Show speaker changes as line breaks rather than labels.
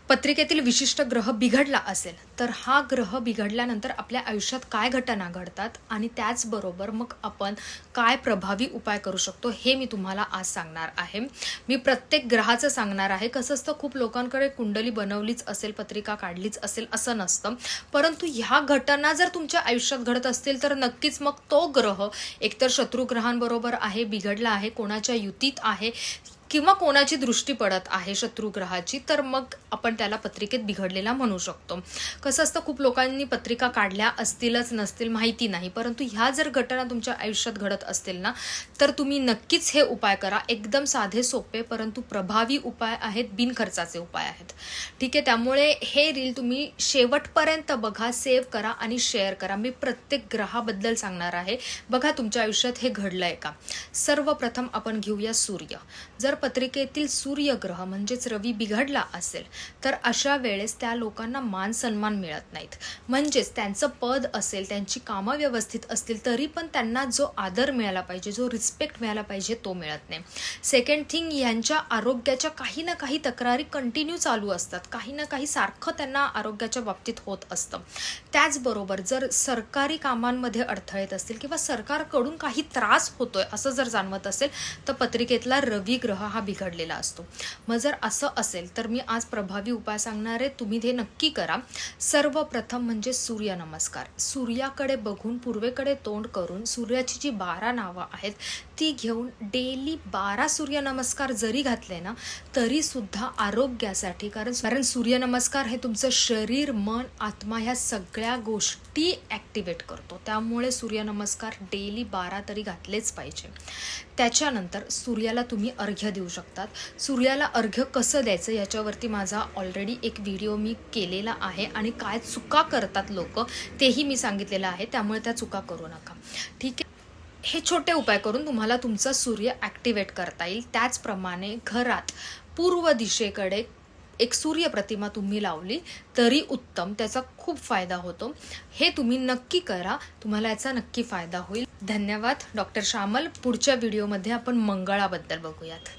पत्रिकेतील विशिष्ट ग्रह बिघडला असेल तर हा ग्रह बिघडल्यानंतर आपल्या आयुष्यात काय घटना घडतात आणि त्याचबरोबर मग आपण काय प्रभावी उपाय करू शकतो हे मी तुम्हाला आज सांगणार आहे। मी प्रत्येक ग्रहाचं सांगणार आहे। कसं असतं, खूप लोकांकडे कुंडली बनवलीच असेल, पत्रिका काढलीच असेल असं नसतं, परंतु ह्या घटना जर तुमच्या आयुष्यात घडत असतील तर नक्कीच मग तो ग्रह एकतर शत्रुग्रहांबरोबर आहे, बिघडला आहे, कोणाच्या युतीत आहे किंवा कोणाची दृष्टी पडत आहे शत्रुग्रहाची, तर मग आपण त्याला पत्रिकेत बिघडलेला म्हणू शकतो। कसं असतं, खूप लोकांनी पत्रिका काढल्या असतीलच नसतील माहिती नाही, परंतु ह्या जर घटना तुमच्या आयुष्यात घडत असतील ना तर तुम्ही नक्कीच हे उपाय करा। एकदम साधे सोपे परंतु प्रभावी उपाय आहेत, बिनखर्चाचे उपाय आहेत। ठीक आहे, त्यामुळे हे रील तुम्ही शेवटपर्यंत बघा, सेव्ह करा आणि शेअर करा। मी प्रत्येक ग्रहाबद्दल सांगणार आहे। बघा तुमच्या आयुष्यात हे घडलंय का। सर्वप्रथम आपण घेऊया सूर्य। जर पत्रिकेतील सूर्यग्रह म्हणजेच रवी बिघडला असेल तर अशा वेळेस त्या लोकांना मान सन्मान मिळत नाहीत, म्हणजेच त्यांचं पद असेल, त्यांची कामं व्यवस्थित असतील तरी पण त्यांना जो आदर मिळाला पाहिजे, जो रिस्पेक्ट मिळाला पाहिजे तो मिळत नाही। सेकंड थिंग, यांच्या आरोग्याच्या काही ना काही तक्रारी कंटिन्यू चालू असतात, काही ना काही सारखं त्यांना आरोग्याच्या बाबतीत होत असतं। त्याचबरोबर जर सरकारी कामांमध्ये अडथळे येत असतील किंवा सरकारकडून काही त्रास होतोय असं जर जाणवत असेल तर पत्रिकेतला रवी ग्रह हा बिघडलेला असतो। मग जर असं असेल तर मी आज प्रभावी उपाय सांगणार आहे, तुम्ही ते नक्की करा। सर्वप्रथम म्हणजे सूर्य नमस्कार। सूर्याकडे बघून, पूर्वेकडे तोंड करून सूर्याची जी 12 नावं आहेत ती घेऊन डेली 12 सूर्य नमस्कार जरी घातले ना तरी सुद्धा आरोग्यासाठी, कारण सूर्य नमस्कार हे तुमचं शरीर, मन, आत्मा ह्या सगळ्या गोष्टी ॲक्टिवेट करतो, त्यामुळे सूर्य नमस्कार डेली 12 तरी घातलेच पाहिजे। त्याच्यानंतर सूर्याला तुम्ही अर्घ्य देऊ शकतात। सूर्याला अर्घ्य कसं द्यायचं याच्यावरती माझा ऑलरेडी एक व्हिडिओ मी केलेला आहे आणि काय चुका करतात लोक तेही मी सांगितलेलं आहे, त्यामुळे त्या चुका करू नका। ठीक आहे, हे छोटे उपाय करून तुम्हाला तुमचा सूर्य ॲक्टिवेट करता येईल। त्याचप्रमाणे घरात पूर्व दिशेकडे एक सूर्य प्रतिमा तुम्ही लावली तरी उत्तम, त्याचा खूप फायदा होतो। हे तुम्ही नक्की करा, तुम्हाला याचा नक्की फायदा होईल। धन्यवाद। डॉक्टर श्यामल। पुढच्या व्हिडिओमध्ये आपण मंगळाबद्दल बघूयात।